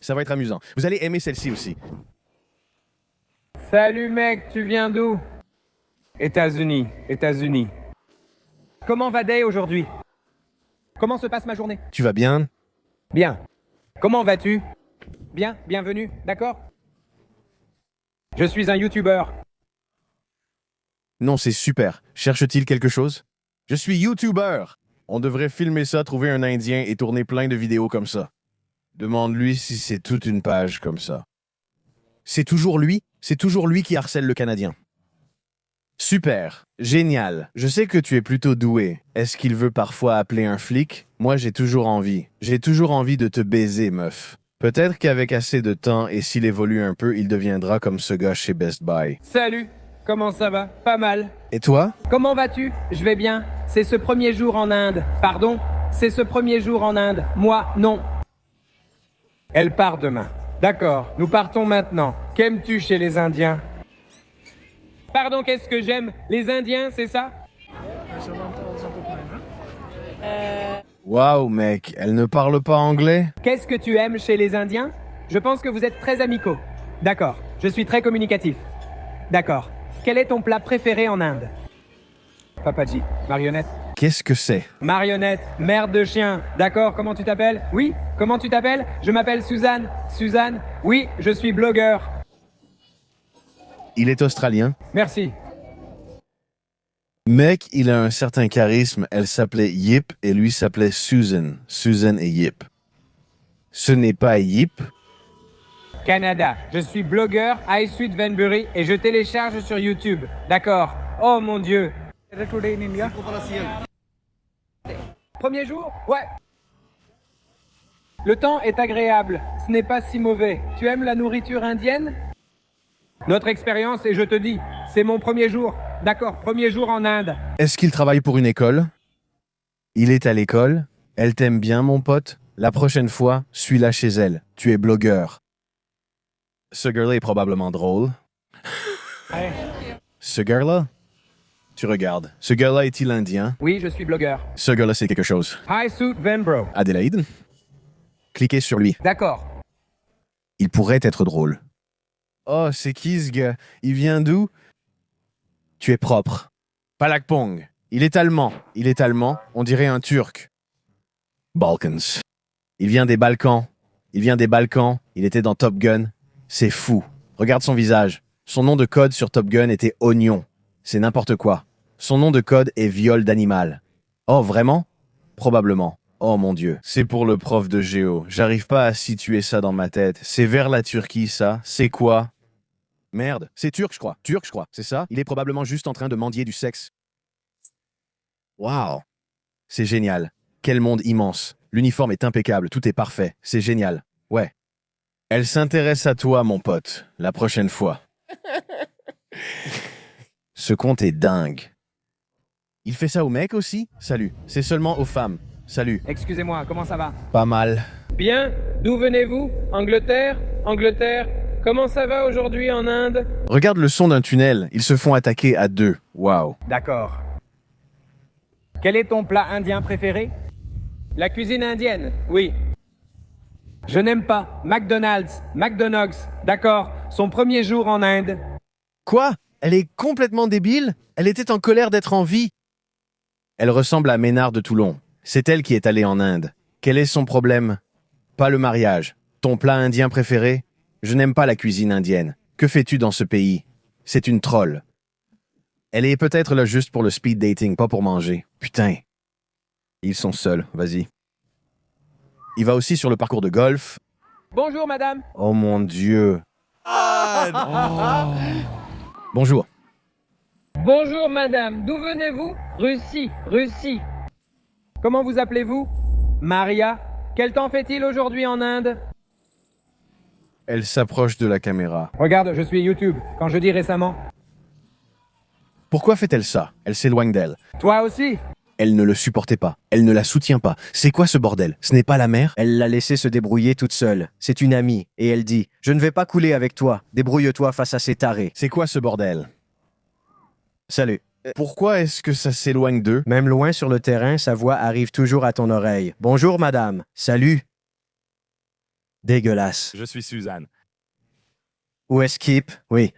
Ça va être amusant. Vous allez aimer celle-ci aussi. Salut mec, tu viens d'où? États-Unis, États-Unis. Comment va Day aujourd'hui? Comment se passe ma journée? Tu vas bien? Bien. Comment vas-tu? Bien, bienvenue, d'accord? Je suis un YouTuber. Non, c'est super. Cherche-t-il quelque chose? Je suis YouTuber. On devrait filmer ça, trouver un Indien et tourner plein de vidéos comme ça. Demande-lui si c'est toute une page comme ça. C'est toujours lui? C'est toujours lui qui harcèle le Canadien. Super. Génial. Je sais que tu es plutôt doué. Est-ce qu'il veut parfois appeler un flic? Moi, j'ai toujours envie. J'ai toujours envie de te baiser, meuf. Peut-être qu'avec assez de temps et s'il évolue un peu, il deviendra comme ce gars chez Best Buy. Salut, comment ça va? Pas mal. Et toi? Comment vas-tu? Je vais bien. C'est ce premier jour en Inde. Pardon? C'est ce premier jour en Inde. Moi, non. Elle part demain. D'accord, nous partons maintenant. Qu'aimes-tu chez les Indiens? Pardon, qu'est-ce que j'aime? Les Indiens, c'est ça? Waouh, mec, elle ne parle pas anglais? Qu'est-ce que tu aimes chez les Indiens? Je pense que vous êtes très amicaux. D'accord, je suis très communicatif. D'accord. Quel est ton plat préféré en Inde? Papaji, marionnette. Qu'est-ce que c'est? Marionnette, merde de chien. D'accord, comment tu t'appelles? Oui, comment tu t'appelles? Je m'appelle Suzanne. Suzanne? Oui, je suis blogueur. Il est australien. Merci. Mec, il a un certain charisme. Elle s'appelait Yip et lui s'appelait Susan. Susan et Yip. Ce n'est pas Yip. Canada, je suis blogueur à Sweet Venbury et je télécharge sur YouTube. D'accord. Oh mon Dieu. Today in India. Premier jour? Ouais. Le temps est agréable. Ce n'est pas si mauvais. Tu aimes la nourriture indienne? Notre expérience, et je te dis, c'est mon premier jour. D'accord, premier jour en Inde. Est-ce qu'il travaille pour une école? Il est à l'école. Elle t'aime bien, mon pote? La prochaine fois, suis-la chez elle. Tu es blogueur. Ce gars-là est probablement drôle. Ouais. Ce gars-là? Tu regardes. Ce gars-là est-il indien? Oui, je suis blogueur. Ce gars-là, c'est quelque chose. Hi, Suit Venbro. Adélaïde? Cliquez sur lui. D'accord. Il pourrait être drôle. Oh, c'est qui ce gars? Il vient d'où? Tu es propre. Palakpong. Il est allemand. Il est allemand. On dirait un turc. Balkans. Il vient des Balkans. Il vient des Balkans. Il était dans Top Gun. C'est fou. Regarde son visage. Son nom de code sur Top Gun était Oignon. C'est n'importe quoi. Son nom de code est viol d'animal. Oh, vraiment? Probablement. Oh mon Dieu. C'est pour le prof de géo. J'arrive pas à situer ça dans ma tête. C'est vers la Turquie, ça. C'est quoi? Merde. C'est turc, je crois. Turc, je crois. C'est ça? Il est probablement juste en train de mendier du sexe. Waouh. C'est génial. Quel monde immense. L'uniforme est impeccable. Tout est parfait. C'est génial. Ouais. Elle s'intéresse à toi, mon pote. La prochaine fois. Ce compte est dingue. Il fait ça aux mecs aussi? Salut. C'est seulement aux femmes. Salut. Excusez-moi, comment ça va? Pas mal. Bien. D'où venez-vous? Angleterre? Angleterre? Comment ça va aujourd'hui en Inde? Regarde le son d'un tunnel. Ils se font attaquer à deux. Waouh. D'accord. Quel est ton plat indien préféré? La cuisine indienne, oui. Je n'aime pas McDonald's, McDonald's, d'accord. Son premier jour en Inde. Quoi? Elle est complètement débile? Elle était en colère d'être en vie. Elle ressemble à Ménard de Toulon. C'est elle qui est allée en Inde. Quel est son problème? Pas le mariage. Ton plat indien préféré? Je n'aime pas la cuisine indienne. Que fais-tu dans ce pays? C'est une troll. Elle est peut-être là juste pour le speed dating, pas pour manger. Putain. Ils sont seuls, vas-y. Il va aussi sur le parcours de golf. Bonjour madame. Oh mon Dieu. Bonjour. Bonjour madame, d'où venez-vous? Russie, Russie. Comment vous appelez-vous? Maria. Quel temps fait-il aujourd'hui en Inde? Elle s'approche de la caméra. Regarde, je suis YouTube. Quand je dis récemment. Pourquoi fait-elle ça? Elle s'éloigne d'elle. Toi aussi? Elle ne le supportait pas. Elle ne la soutient pas. C'est quoi ce bordel? Ce n'est pas la mère? Elle l'a laissée se débrouiller toute seule. C'est une amie. Et elle dit « Je ne vais pas couler avec toi. Débrouille-toi face à ces tarés. C'est quoi ce bordel? » Salut. Pourquoi est-ce que ça s'éloigne d'eux? Même loin sur le terrain, sa voix arrive toujours à ton oreille. « Bonjour, madame. Salut. Dégueulasse. Je suis Suzanne. Où est Skip? Oui.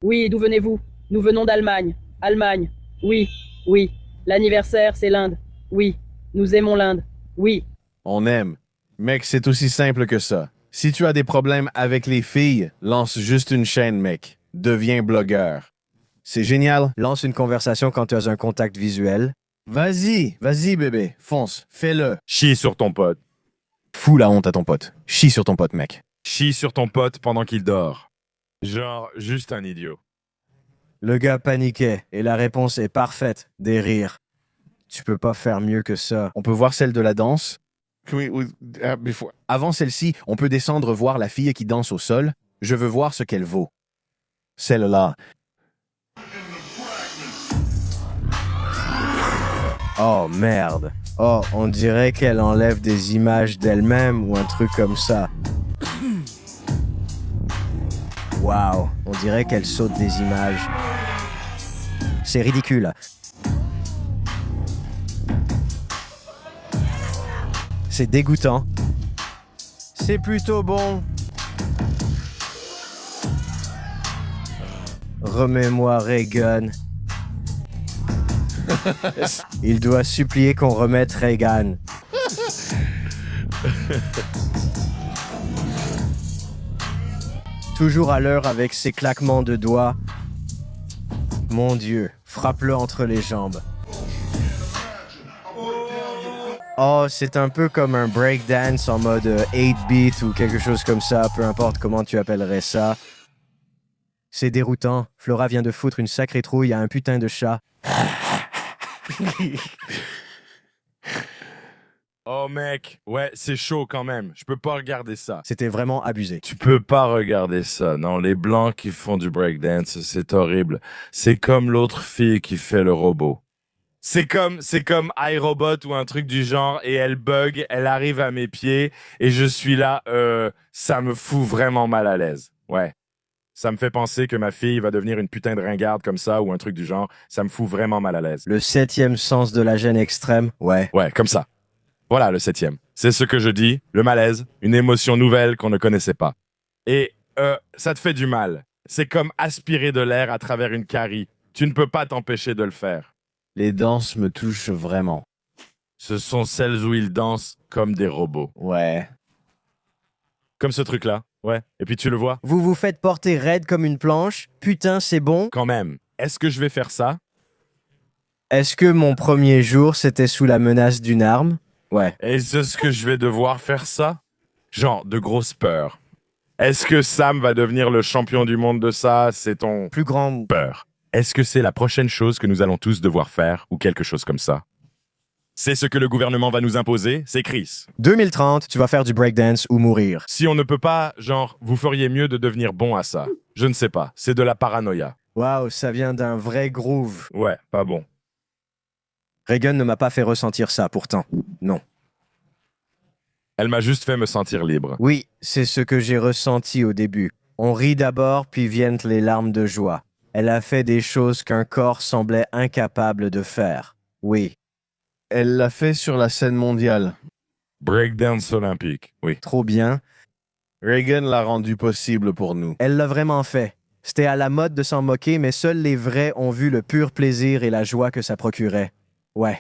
Oui, d'où venez-vous? Nous venons d'Allemagne. Allemagne. Oui, oui. L'anniversaire, c'est l'Inde. Oui. Nous aimons l'Inde. Oui. On aime. Mec, c'est aussi simple que ça. Si tu as des problèmes avec les filles, lance juste une chaîne, mec. Deviens blogueur. C'est génial. Lance une conversation quand tu as un contact visuel. Vas-y, bébé. Fonce, fais-le. Chie sur ton pote. Fous la honte à ton pote. Chie sur ton pote, mec. Chie sur ton pote pendant qu'il dort. Genre, juste un idiot. Le gars paniquait et la réponse est parfaite. Des rires. Tu peux pas faire mieux que ça. On peut voir celle de la danse. Avant celle-ci, on peut descendre voir la fille qui danse au sol. Je veux voir ce qu'elle vaut. Celle-là. Oh merde. Oh, on dirait qu'elle enlève des images d'elle-même ou un truc comme ça. Waouh, on dirait qu'elle saute des images. C'est ridicule. C'est dégoûtant. C'est plutôt bon. Remets-moi Reagan. Il doit supplier qu'on remette Reagan. Toujours à l'heure avec ses claquements de doigts. Mon Dieu, frappe-le entre les jambes. Oh, c'est un peu comme un breakdance en mode 8-beat ou quelque chose comme ça, peu importe comment tu appellerais ça. C'est déroutant. Flora vient de foutre une sacrée trouille à un putain de chat. Oh mec, ouais, c'est chaud quand même. Je peux pas regarder ça. C'était vraiment abusé. Tu peux pas regarder ça. Non, les blancs qui font du breakdance, c'est horrible. C'est comme l'autre fille qui fait le robot. C'est comme iRobot ou un truc du genre et elle bug, elle arrive à mes pieds et je suis là, ça me fout vraiment mal à l'aise. Ouais. Ça me fait penser que ma fille va devenir une putain de ringarde comme ça ou un truc du genre. Ça me fout vraiment mal à l'aise. Le 7e sens de la gêne extrême, ouais. Ouais, comme ça. Voilà le 7e. C'est ce que je dis, le malaise, une émotion nouvelle qu'on ne connaissait pas. Et ça te fait du mal. C'est comme aspirer de l'air à travers une carie. Tu ne peux pas t'empêcher de le faire. Les danses me touchent vraiment. Ce sont celles où ils dansent comme des robots. Ouais. Comme ce truc-là. Ouais. Et puis tu le vois. Vous vous faites porter raide comme une planche. Putain, c'est bon. Quand même. Est-ce que je vais faire ça? Est-ce que mon premier jour, c'était sous la menace d'une arme? Ouais. Est-ce que je vais devoir faire ça? Genre, de grosses peurs. Est-ce que Sam va devenir le champion du monde de ça? C'est ton Plus grand. peur. Est-ce que c'est la prochaine chose que nous allons tous devoir faire ou quelque chose comme ça? C'est ce que le gouvernement va nous imposer? C'est Chris. 2030, tu vas faire du breakdance ou mourir. Si on ne peut pas, genre, vous feriez mieux de devenir bon à ça. Je ne sais pas. C'est de la paranoïa. Waouh, ça vient d'un vrai groove. Ouais, pas bon. Reagan ne m'a pas fait ressentir ça, pourtant. Non. Elle m'a juste fait me sentir libre. Oui, c'est ce que j'ai ressenti au début. On rit d'abord, puis viennent les larmes de joie. Elle a fait des choses qu'un corps semblait incapable de faire. Oui, Elle l'a fait sur la scène mondiale. Breakdance olympique, oui. trop bien. Reagan l'a rendu possible pour nous. Elle l'a vraiment fait. C'était à la mode de s'en moquer, mais seuls les vrais ont vu le pur plaisir et la joie que ça procurait. Ouais.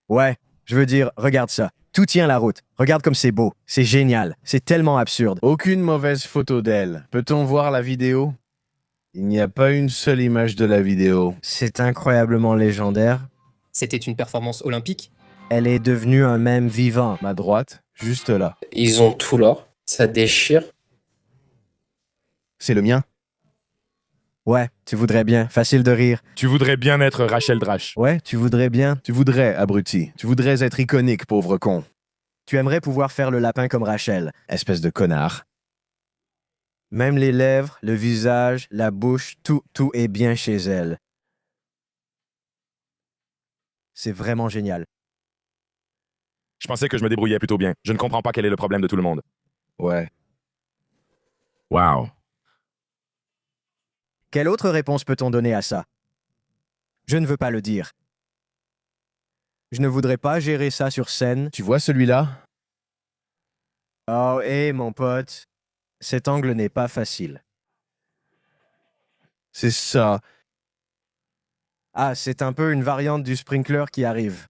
Ouais, je veux dire, regarde ça. Tout tient la route. Regarde comme c'est beau. C'est génial. C'est tellement absurde. Aucune mauvaise photo d'elle. Peut-on voir la vidéo? Il n'y a pas une seule image de la vidéo. C'est incroyablement légendaire. C'était une performance olympique. Elle est devenue un mème vivant. Ma droite, juste là. Ils ont tout l'or. Ça déchire. C'est le mien. Ouais, tu voudrais bien. Facile de rire. Tu voudrais bien être Rachel Drache. Ouais, tu voudrais bien. Tu voudrais, abruti. Tu voudrais être iconique, pauvre con. Tu aimerais pouvoir faire le lapin comme Rachel. Espèce de connard. Même les lèvres, le visage, la bouche, tout est bien chez elle. C'est vraiment génial. Je pensais que je me débrouillais plutôt bien. Je ne comprends pas quel est le problème de tout le monde. Ouais. Wow. Quelle autre réponse peut-on donner à ça? Je ne veux pas le dire. Je ne voudrais pas gérer ça sur scène. Tu vois celui-là? Oh, hé, mon pote. Cet angle n'est pas facile. C'est ça. Ah, c'est un peu une variante du sprinkler qui arrive.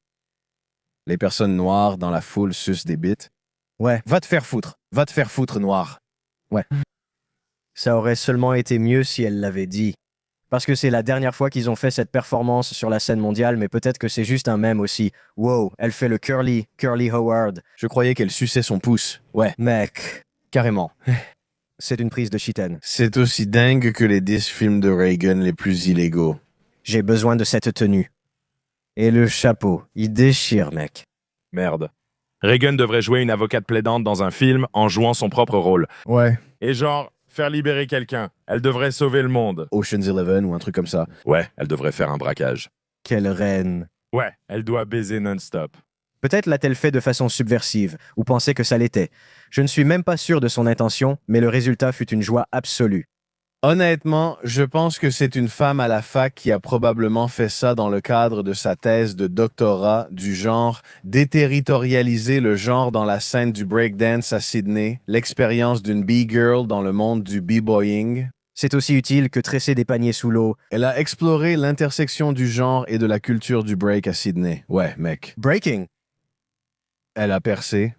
Les personnes noires dans la foule sucent des bites. Ouais, Va te faire foutre. Va te faire foutre, noir. ça aurait seulement été mieux si elle l'avait dit. Parce que c'est la dernière fois qu'ils ont fait cette performance sur la scène mondiale, mais peut-être que c'est juste un mème aussi. Wow, elle fait le curly Howard. Je croyais qu'elle suçait son pouce. Ouais, Mec, carrément. c'est une prise de chitaine. C'est aussi dingue que les 10 films de Reagan les plus illégaux. J'ai besoin de cette tenue. Et le chapeau, il déchire, mec. Merde. Reagan devrait jouer une avocate plaidante dans un film en jouant son propre rôle. Ouais. Et genre, faire libérer quelqu'un. Elle devrait sauver le monde. Ocean's 11 ou un truc comme ça. Ouais, elle devrait faire un braquage. Quelle reine. Ouais, elle doit baiser non-stop. Peut-être l'a-t-elle fait de façon subversive, ou pensait que ça l'était. Je ne suis même pas sûr de son intention, mais le résultat fut une joie absolue. Honnêtement, je pense que c'est une femme à la fac qui a probablement fait ça dans le cadre de sa thèse de doctorat du genre déterritorialiser le genre dans la scène du breakdance à Sydney, l'expérience d'une B-girl dans le monde du b-boying. C'est aussi utile que tresser des paniers sous l'eau. Elle a exploré l'intersection du genre et de la culture du break à Sydney. Ouais, mec. Breaking. Elle a percé.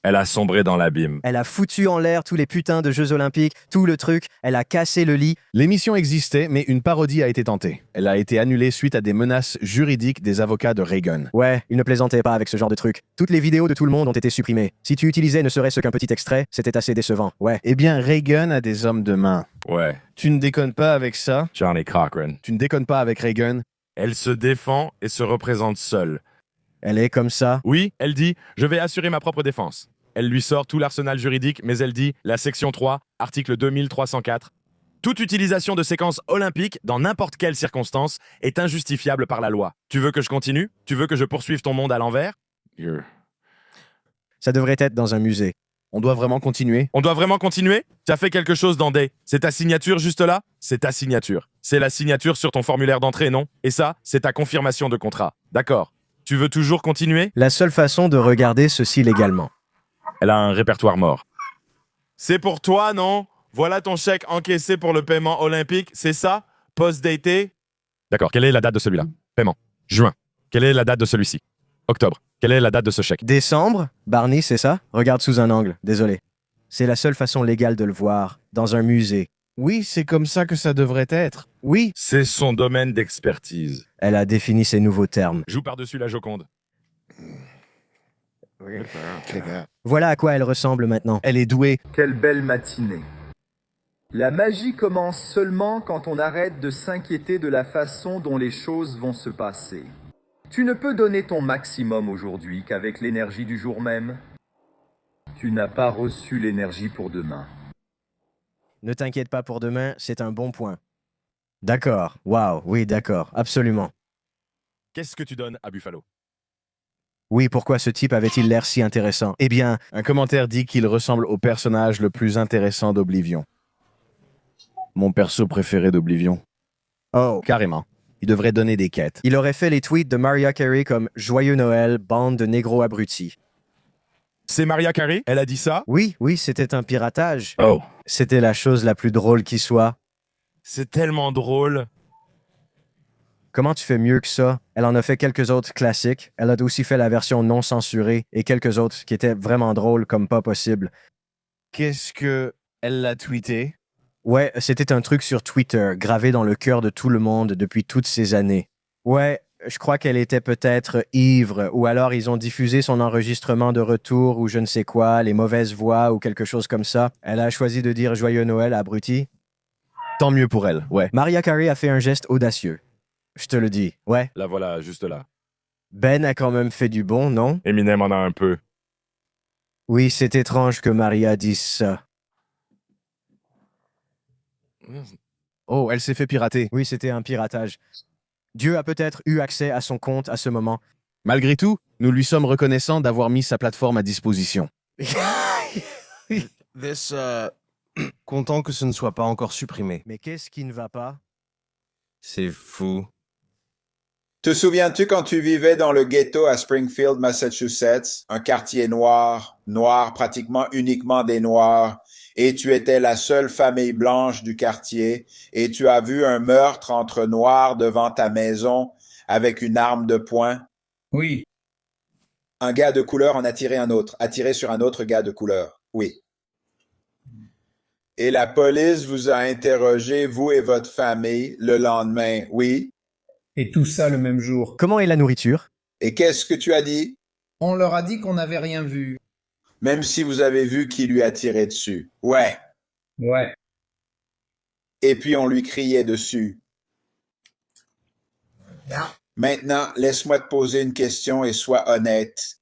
Elle a sombré dans l'abîme. Elle a foutu en l'air tous les putains de Jeux Olympiques, tout le truc. Elle a cassé le lit. L'émission existait, mais une parodie a été tentée. Elle a été annulée suite à des menaces juridiques des avocats de Reagan. Ouais, il ne plaisantait pas avec ce genre de truc. Toutes les vidéos de tout le monde ont été supprimées. Si tu utilisais ne serait-ce qu'un petit extrait, c'était assez décevant. Ouais. Eh bien, Reagan a des hommes de main. Ouais, Tu ne déconnes pas avec ça? Johnny Cochran. Tu ne déconnes pas avec Reagan? Elle se défend et se représente seule. Elle est comme ça. Oui, elle dit « Je vais assurer ma propre défense ». Elle lui sort tout l'arsenal juridique, mais elle dit la section 3, article 2304. Toute utilisation de séquences olympiques dans n'importe quelle circonstance est injustifiable par la loi. Tu veux que je continue? Tu veux que je poursuive ton monde à l'envers? Ça devrait être dans un musée. On doit vraiment continuer? On doit vraiment continuer? Tu as fait quelque chose dans Day. C'est ta signature juste là? C'est ta signature. C'est la signature sur ton formulaire d'entrée, non? Et ça, c'est ta confirmation de contrat. D'accord. Tu veux toujours continuer? La seule façon de regarder ceci légalement. Elle a un répertoire mort. C'est pour toi, non? Voilà ton chèque encaissé pour le paiement olympique, c'est ça? Post-daté? D'accord, quelle est la date de celui-là? Paiement. Juin. Quelle est la date de celui-ci? Octobre. Quelle est la date de ce chèque? Décembre? Barney, c'est ça? Regarde sous un angle, désolé. C'est la seule façon légale de le voir, dans un musée. Oui, c'est comme ça que ça devrait être. Oui. C'est son domaine d'expertise. Elle a défini ses nouveaux termes. Joue par-dessus la Joconde. Voilà à quoi elle ressemble maintenant. Elle est douée. Quelle belle matinée. La magie commence seulement quand on arrête de s'inquiéter de la façon dont les choses vont se passer. Tu ne peux donner ton maximum aujourd'hui qu'avec l'énergie du jour même. Tu n'as pas reçu l'énergie pour demain. Ne t'inquiète pas pour demain, c'est un bon point. D'accord, waouh, oui, d'accord, absolument. Qu'est-ce que tu donnes à Buffalo? Oui, pourquoi ce type avait-il l'air si intéressant? Eh bien, Un commentaire dit qu'il ressemble au personnage le plus intéressant d'Oblivion. Mon perso préféré d'Oblivion. oh, Carrément. Il devrait donner des quêtes. il aurait fait les tweets de Mariah Carey comme Joyeux Noël, bande de négros abrutis. C'est Mariah Carey? Elle a dit ça? Oui, c'était un piratage. Oh. C'était la chose la plus drôle qui soit. C'est tellement drôle. Comment tu fais mieux que ça? Elle en a fait quelques autres classiques. Elle a aussi fait la version non censurée et quelques autres qui étaient vraiment drôles comme pas possible. Qu'est-ce que elle l'a tweeté? Ouais, c'était un truc sur Twitter, gravé dans le cœur de tout le monde depuis toutes ces années. Ouais, je crois qu'elle était peut-être ivre, ou alors ils ont diffusé son enregistrement de retour ou je ne sais quoi, les mauvaises voix ou quelque chose comme ça. Elle a choisi de dire Joyeux Noël, abruti. Tant mieux pour elle, ouais. Mariah Carey a fait un geste audacieux. Je te le dis, ouais. La voilà, juste là. Ben a quand même fait du bon, non? Eminem en a un peu. Oui, c'est étrange que Maria dise ça. Oh, elle s'est fait pirater. Oui, c'était un piratage. Dieu a peut-être eu accès à son compte à ce moment. Malgré tout, nous lui sommes reconnaissants d'avoir mis sa plateforme à disposition. Content que ce ne soit pas encore supprimé. Mais qu'est-ce qui ne va pas? C'est fou. Te souviens-tu quand tu vivais dans le ghetto à Springfield, Massachusetts, un quartier noir, pratiquement uniquement des Noirs, et tu étais la seule famille blanche du quartier, et tu as vu un meurtre entre Noirs devant ta maison avec une arme de poing? Oui. Un gars de couleur en a tiré sur un autre gars de couleur. Oui. Et la police vous a interrogé, vous et votre famille, le lendemain. Oui. Et tout ça le même jour. Comment est la nourriture? Et qu'est-ce que tu as dit? On leur a dit qu'on n'avait rien vu. Même si vous avez vu qui lui a tiré dessus. Ouais. Ouais. Et puis on lui criait dessus. Maintenant, laisse-moi te poser une question et sois honnête.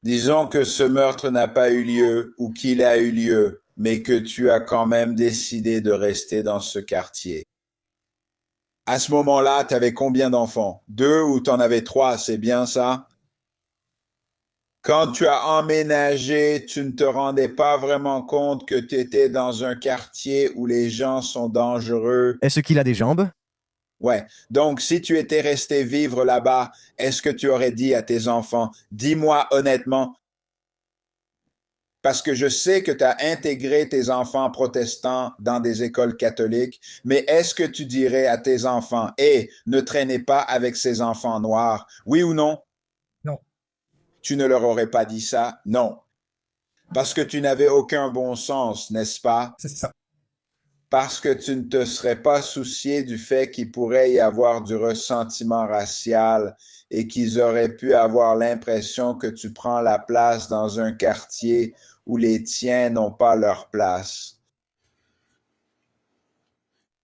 Disons que ce meurtre n'a pas eu lieu ou qu'il a eu lieu, mais que tu as quand même décidé de rester dans ce quartier. À ce moment-là, tu avais combien d'enfants? 2 ou t'en avais 3, c'est bien ça? Quand tu as emménagé, tu ne te rendais pas vraiment compte que tu étais dans un quartier où les gens sont dangereux. Est-ce qu'il a des jambes? Ouais. Donc, si tu étais resté vivre là-bas, est-ce que tu aurais dit à tes enfants, dis-moi honnêtement, parce que je sais que tu as intégré tes enfants protestants dans des écoles catholiques, mais est-ce que tu dirais à tes enfants, hé, ne traînez pas avec ces enfants noirs, oui ou non? Non. Tu ne leur aurais pas dit ça? Non. Parce que tu n'avais aucun bon sens, n'est-ce pas? C'est ça. Parce que tu ne te serais pas soucié du fait qu'il pourrait y avoir du ressentiment racial et qu'ils auraient pu avoir l'impression que tu prends la place dans un quartier où les tiens n'ont pas leur place.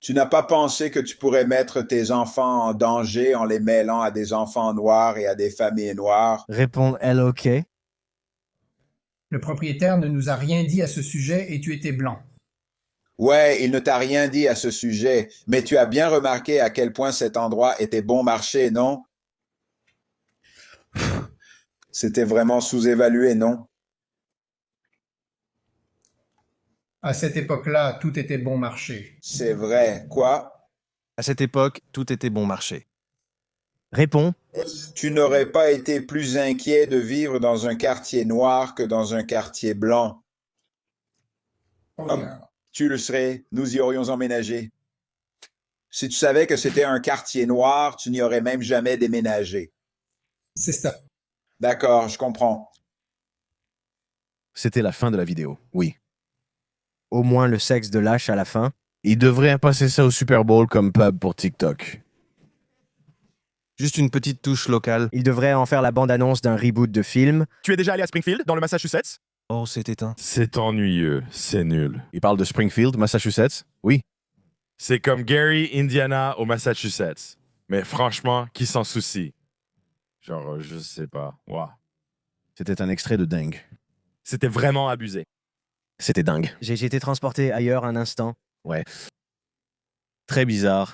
Tu n'as pas pensé que tu pourrais mettre tes enfants en danger en les mêlant à des enfants noirs et à des familles noires? Répond-elle OK. Le propriétaire ne nous a rien dit à ce sujet et tu étais blanc. Ouais, il ne t'a rien dit à ce sujet, mais tu as bien remarqué à quel point cet endroit était bon marché, non? C'était vraiment sous-évalué, non? À cette époque-là, tout était bon marché. C'est vrai. Quoi? À cette époque, tout était bon marché. Répond. Tu n'aurais pas été plus inquiet de vivre dans un quartier noir que dans un quartier blanc. Tu le serais, nous y aurions emménagé. Si tu savais que c'était un quartier noir, tu n'y aurais même jamais déménagé. C'est ça. D'accord, je comprends. C'était la fin de la vidéo, oui. Au moins le sexe de lâche à la fin. Il devrait passer ça au Super Bowl comme pub pour TikTok. Juste une petite touche locale. Il devrait en faire la bande-annonce d'un reboot de film. Tu es déjà allé à Springfield, dans le Massachusetts? Oh, c'est éteint. C'est ennuyeux, c'est nul. Il parle de Springfield, Massachusetts? Oui. C'est comme Gary, Indiana au Massachusetts. Mais franchement, qui s'en soucie? Genre, je sais pas. Wow. C'était un extrait de dingue. C'était vraiment abusé. C'était dingue. J'ai été transporté ailleurs un instant. Ouais. Très bizarre.